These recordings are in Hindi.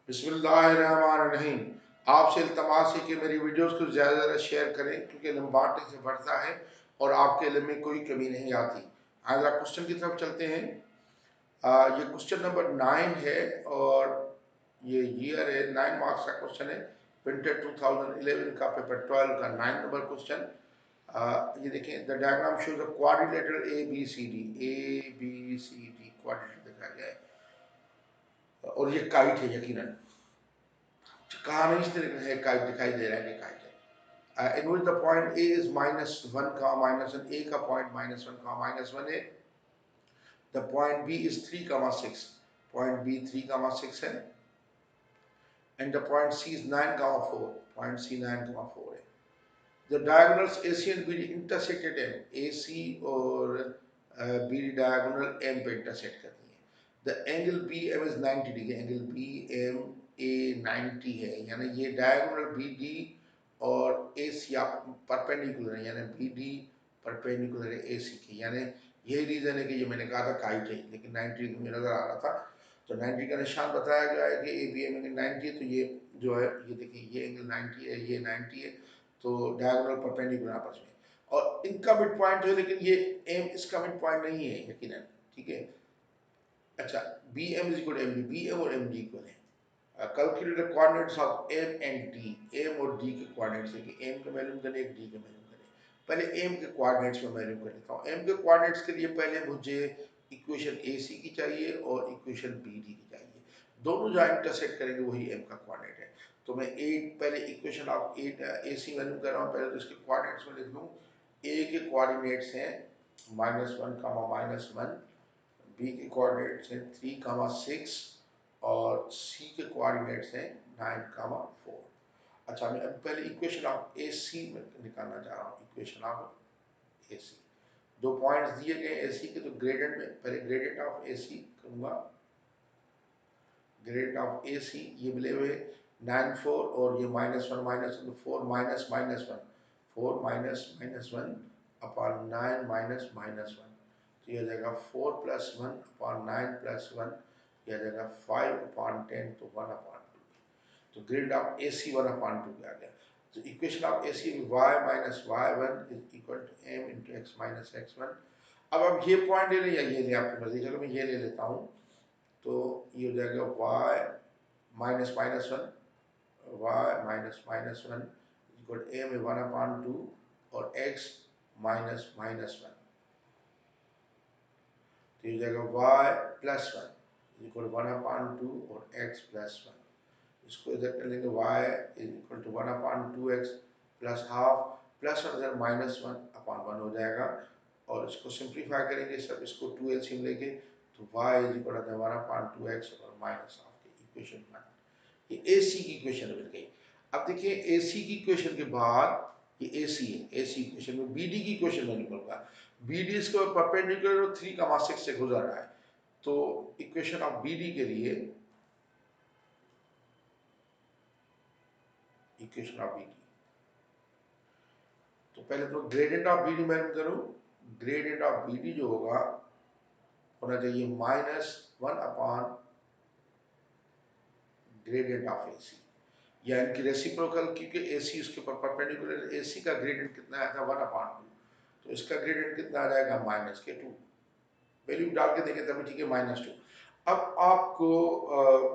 बिस्मिल्लाहिर्रहमानिर्रहीम। आपसे इल्तमास है कि मेरी वीडियोस को ज़्यादा से ज़्यादा शेयर करें क्योंकि इल्म बांटने से बढ़ता है और आपके इल्म में कोई कमी नहीं आती। आज आप क्वेश्चन की तरफ चलते हैं। ये क्वेश्चन नंबर 9 है और ये ईयर है 9 मार्क्स का क्वेश्चन है। प्रिंटेड 2011 का पेपर 12 का 9 नंबर क्वेश्चन। ये देखें, the diagram shows a quadrilateral A B C D quadrilateral दिखाया गया है और ये काइट है यकीनन। कहा नहीं इसने, लेकिन है काइट दिखाई दे रहा है कि काइट है। In which the point A is -1 का -1, ए का पॉइंट -1 का -1 है। The point B is 3,6, point B 3,6 है। And the point C is 9,4, point C 9,4 है। The diagonals AC and BD intersected M, AC और BD डायगोनल एम पे इंटरसेक्ट करती है। The angle BM is 90 degree, angle BMA 90 है, यानी ये डायगोनल BD और AC आप परपेंडिकुलर है, यानी BD परपेंडिकुलर है AC की, यानी यही रीजन है कि ये मैंने कहा था काइट है, लेकिन 90 डिग्री में नजर आ रहा था। तो 90 का निशान बताया गया है कि ABM एंगल 90 है, तो ये जो है ये देखिए ये एंगल 90 है, ये 90 है, तो डायगोनल परपेंडिकुलर आपस में और इनका मिड पॉइंट है, लेकिन ये एम इसका मिड पॉइंट नहीं है यकीनन। ठीक है, अच्छा, B M is equal M D, B M और एम डी इक्वल है। Calculate the coordinates of M and D, M और डी के कोऑर्डिनेट्स है कि एम के मालूम करें, एक डी के मालूम करें। पहले एम के कोऑर्डिनेट्स में मालूम कर लेता हूँ। एम के कोऑर्डिनेट्स के लिए पहले मुझे इक्वेशन ए सी की चाहिए और इक्वेशन बी डी की चाहिए। दोनों जहाँ इंटरसेक्ट करेंगे वही एम का कोऑर्डिनेट है। तो मैं पहले इक्वेशन ऑफ ए सी मालूम कर रहा हूँ। पहले तो इसके कोऑर्डिनेट्स में लिख लूँ। ए के कोऑर्डिनेट्स हैं -1, -1, बी के कोऑर्डिनेट्स हैं 3, 6 और सी के कोऑर्डिनेट्स हैं 9, 4। अच्छा, मैं अब पहले इक्वेशन ऑफ ए सी में निकालना चाह रहा हूँ। इक्वेशन ऑफ ए सी, दो पॉइंट्स दिए गए ए सी के, तो ग्रेडियंट में पहले ग्रेडियंट ऑफ ए सी करूँगा। ग्रेडियंट ऑफ ए सी ये मिले हुए 9, 4 और ये -1, -1, 4 -1, 4 -1 अपॉन 9 -1, तो ये आ जाएगा 4 + 1 अपॉन 9 + 1, ये आ जाएगा 5 अपॉन 10, तो 1 अपॉन 2। तो grade of A C 1 upon 2 आ गया। तो equation of A C y - y1 is equal to m into x - x1। अब आप ये पॉइंट ले लें या ये ले, आपकी मर्जी। चलो मैं ये ले लेता हूँ, तो ये हो जाएगा y - -1, y - -1 इक्वल m में 1 अपॉन 2 और x - -1, तो ये जाएगा y + 1 इक्वल 1 अपॉन 2 और x + 1। इसको इधर कर लेंगे, y equal to 1 upon 2x plus half plus और इधर -1 अपॉन 1 हो जाएगा। और इसको सिंप्लीफाई करेंगे सब, इसको 2 एलसीएम लेके, तो y equal to 1 upon 2x और माइनस हाफ की इक्वेशन 1। ये AC की इक्वेशन मिल गई। अब देखिए AC की इक्वेशन के बाद ये AC है, AC इक्वेशन में BD की इक्वेशन में निकलूंगा। BD इसको परपेंडिकुलर 3,6 से गुजर रहा है, तो इक्वेशन ऑफ BD के लिए इक्वेशन ऑफ BD, तो पहले तो ग्रेडियंट ऑफ BD मैं करूं। ग्रेडियंट ऑफ BD जो होगा होना चाहिए -1 अपॉन ग्रेडियंट ऑफ AC, या इनकी रेसिप्रोकल, क्योंकि AC उसके परपेंडिकुलर। AC का ग्रेडियंट कितना आया था 1 अपॉन 2, तो इसका ग्रेडियंट कितना आ जाएगा -2। वैल्यू डाल के देखें तभी ठीक है, -2। अब आपको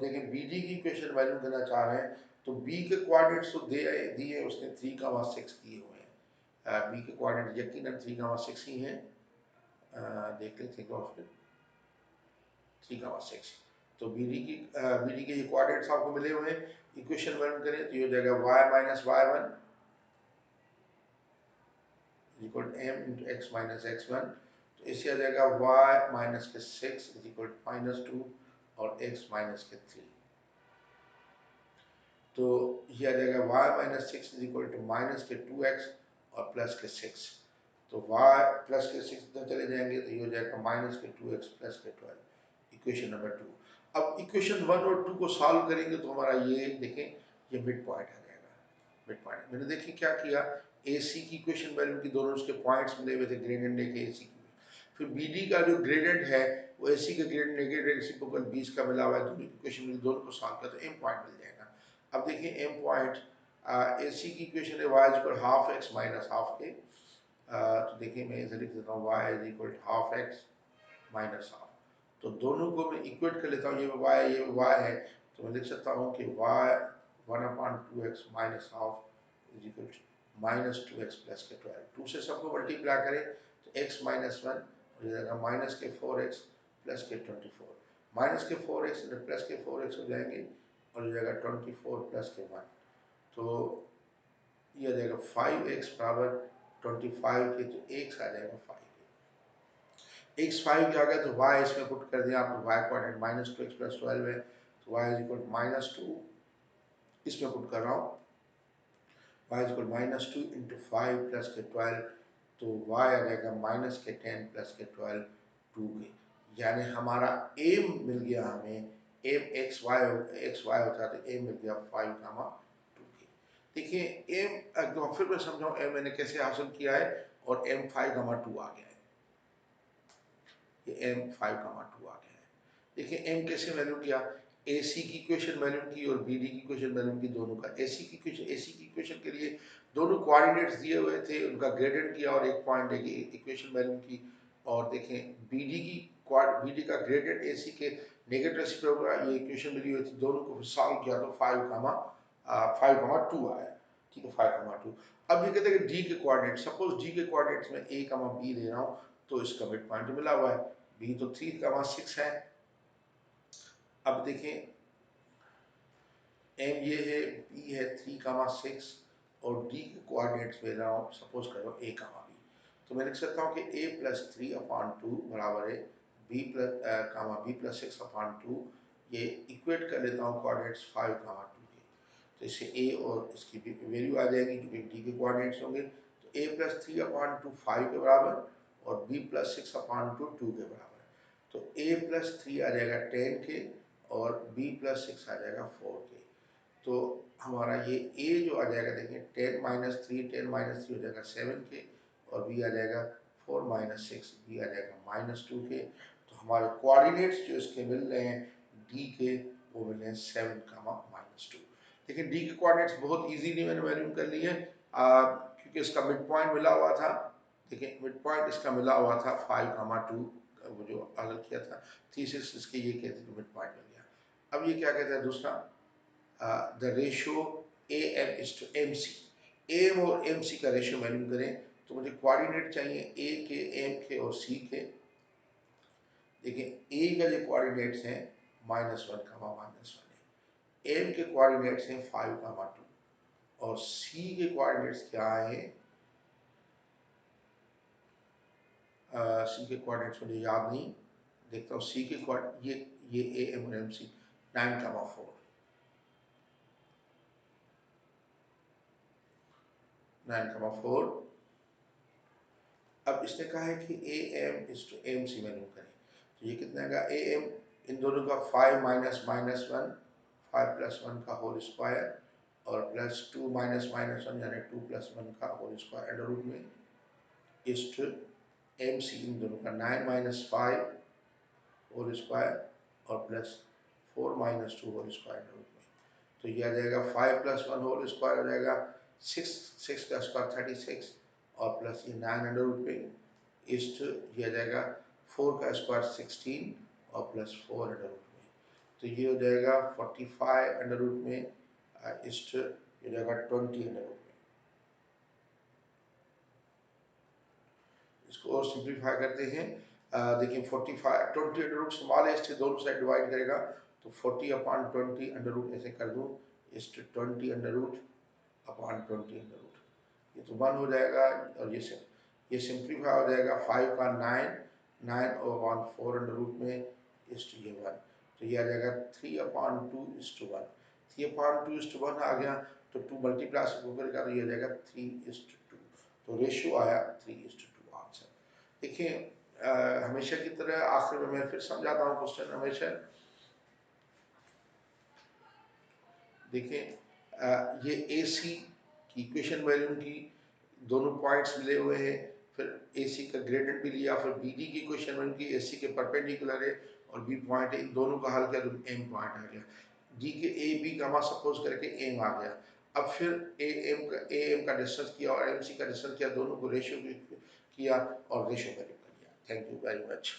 देखें BD की इक्वेशन वैल्यू देना चाह रहे हैं, तो B के कोऑर्डिनेट्स तो दिए उसने 3,6 दिए हुए हैं। B के कोऑर्डिनेट यकीनन 3,6 ही हैं। देख लेते हैं फिर 3,6, तो BD के ये कोऑर्डिनेट्स आपको मिले हुए हैं। इक्वेशन वन करें तो ये हो जाएगा y - y1 equal m into x - x1, तो इससे आ जाएगा y - 6 इक्वल -2 और x - 3, तो ये आ जाएगा y - 6 इक्वल टू -2x और +6, तो y +6 इधर चले जाएंगे, तो ये हो जाएगा -2x +12, इक्वेशन नंबर 2। अब इक्वेशन 1 और 2 को सॉल्व करेंगे तो हमारा ये देखें, ये मिड पॉइंट आ जाएगा। मिड पॉइंट मैंने देखिए क्या किया, AC की इक्वेशन वैल्यू की दोनों उसके पॉइंट्स मिले हुए थे, ग्रेडियंट लेके AC की, फिर बी डी का जो ग्रेडेंट है वो ए सी का ग्रेडेंट नेगेटिव रेसिप्रोकल 20 का मिला हुआ है, दोनों इक्वेशन में दोनों को सॉल्व कर तो एम पॉइंट मिल जाएगा। अब देखिए एम पॉइंट ए सी की इक्वेशन है y equal half x minus half के, तो देखिए मैं इधर लिख देता हूँ y is equal half x minus half, तो दोनों को मैं इक्वेट कर लेता हूँ, ये y है ये y है, तो मैं लिख सकता हूँ कि y 1/2x minus half is equal minus 2x plus के 12, 2 से सबको मल्टीप्लाई करें तो x माइनस 1 हो जाएगा माइनस के 4x प्लस के 24, माइनस के 4x प्लस के 4x हो जाएंगे और हो जाएगा 24 प्लस के 1, तो ये आ जाएगा 5x बराबर 25 के, तो x आ जाएगा 5, x 5 के आ गया तो y इसमें पुट कर दिया आपने, y coordinate minus 2x plus 12 है, तो y इज इक्वल माइनस 2, इसमें पुट कर रहा हूँ y is equal minus 2 into 5 plus के 12, तो y आ जाएगा माइनस के 10 प्लस के 12 2 के, यानी हमारा एम मिल गया हमें, एम एक्स वाई होता है तो एम मिल गया 5 कामा 2 के। देखिए एम एकदम फिर मैं समझाऊँ एम मैंने कैसे हासिल किया है, और एम 5 कामा 2 आ गया है, ये एम 5 कामा 2 आ गया है। देखिए एम कैसे वैल्यू किया, ए सी की इक्वेशन वैल्यू की और बी डी की इक्वेशन वैल्यू की, दोनों का ए सी की इक्वेशन के लिए दोनों कोऑर्डिनेट्स दिए हुए थे, उनका ग्रेडेंट किया और एक पॉइंट इक्वेशन वैल्यू की, और देखें बी डी का ग्रेडेंट ए सी के नेगेटिव रेसिप्रोकल ये इक्वेशन मिली हुई थी, दोनों को सॉल्व किया तो 5 कामा 2 आया, ठीक है 5 कामा 2। अब ये कहते हैं कि डी के कोऑर्डिनेट, सपोज डी के कोऑर्डिनेट्स में ए कामा बी ले रहा हूँ, तो इसका मिड पॉइंट मिला हुआ है, बी तो 3,6 है। अब देखें एम ये है, बी है 3,6 और डी के कोऑर्डिनेट्स ले रहा हूँ, सपोज करो ए कामा बी, तो मैं लिख सकता हूँ कि ए प्लस 3/2 बराबर है बी प्लस कामा बी प्लस 6/2, ये इक्वेट कर लेता हूँ कोऑर्डिनेट्स 5,2 के, तो इससे ए और इसकी वैल्यू आ जाएगी क्योंकि डी के कोऑर्डिनेट्स होंगे, तो ए प्लस 3/2 5 के बराबर और बी प्लस 6/2 2 के बराबर, तो ए प्लस 3 आ जाएगा 10 के और बी प्लस 6 आ जाएगा 4 के, तो हमारा ये ए जो आ जाएगा देखिए 10 माइनस 3 हो जाएगा 7 के, और बी आ जाएगा 4 माइनस 6 बी आ जाएगा माइनस 2 के, तो हमारे कोऑर्डिनेट्स जो इसके मिल रहे हैं डी के वो मिल रहे हैं 7 कामा माइनस 2। देखिए डी के कोऑर्डिनेट्स बहुत इजीली मैंने वैल्यू कर लिए क्योंकि इसका मिड पॉइंट मिला हुआ था, देखिए मिड पॉइंट इसका मिला हुआ था 5,2, वो जो हल किया था 3 6 इसके ये कहते हैं मिड पॉइंट मिल गया। अब ये क्या कहता है दूसरा, the ratio A M is to M C, M और एम सी का रेशियो मालूम करें, तो मुझे कोऑर्डिनेट चाहिए ए के, एम के और सी के। देखिए ए का जो कोऑर्डिनेट्स हैं -1 कामा -1 है, एम के कोऑर्डिनेट्स हैं 5 कामा 2 और सी के कोऑर्डिनेट्स क्या है, सी के कोऑर्डिनेट्स मुझे याद नहीं, देखता हूँ सी के ये ए एम और एम सी 9 कामा 4, 9 कामा 4। अब इसने कहा है कि A M is to M C value करें, तो ये कितना का ए एम, इन दोनों का 5 माइनस माइनस 1 5 प्लस 1 का होल स्क्वायर और प्लस 2 माइनस माइनस 1 यानी 2 प्लस 1 का होल स्क्वायर अंडर रूट में इज टू एम सी, इन दोनों का 9 माइनस 5 होल स्क्वायर और plus 4 minus 2 whole square under root में, तो ये आ जाएगा 5 प्लस 1 होल स्क्वायर हो जाएगा 6 का स्क्वायर 36 और प्लस ये 9 अंडर रूट में इस्ट ये आ जाएगा 4 का स्क्वायर 16 और प्लस 4 अंडर रूट में, तो ये हो जाएगा 45 अंडर रूट में इस्ट ये हो जाएगा 20 अंडर रूट में। इसको और सिंप्लीफाई करते हैं, देखिए 45 20 अंडर रूट स्मॉल एस्ट दोनों साइड डिवाइड करेगा तो 40/20 अंडर रूट ऐसे कर दूँ is 20 under root upon 20 under root, ये तो 1 हो जाएगा और ये सिंप्लीफाई हो जाएगा 5 का 9 और 4 अंडर रूट में इस्ट ये 1, तो ये आ जाएगा 3/2:1, 3/2:1 आ गया तो 2 मल्टीप्लाई से ऊपर का तो ये आ जाएगा 3:2, तो रेशियो आया 3:2 आंसर। देखिए हमेशा की तरह आखिर में मैं फिर समझाता हूँ क्वेश्चन हमेशा, देखिए ये ए सी की इक्वेशन वैल्यू की दोनों पॉइंट्स मिले हुए हैं, फिर ए सी का ग्रेडेंट भी लिया, फिर बी डी की क्वेश्चन बन की, ए सी के परपेंडिकुलर है और बी पॉइंट है, इन दोनों का हल किया तो एम पॉइंट आ गया। डी के ए बी का मान सपोज करके एम आ गया। अब फिर ए एम का डिस्टेंस किया और एम सी का डिस्टेंस किया, दोनों को रेशियो किया और रेशियो वैल्यू कर लिया। Thank you very much.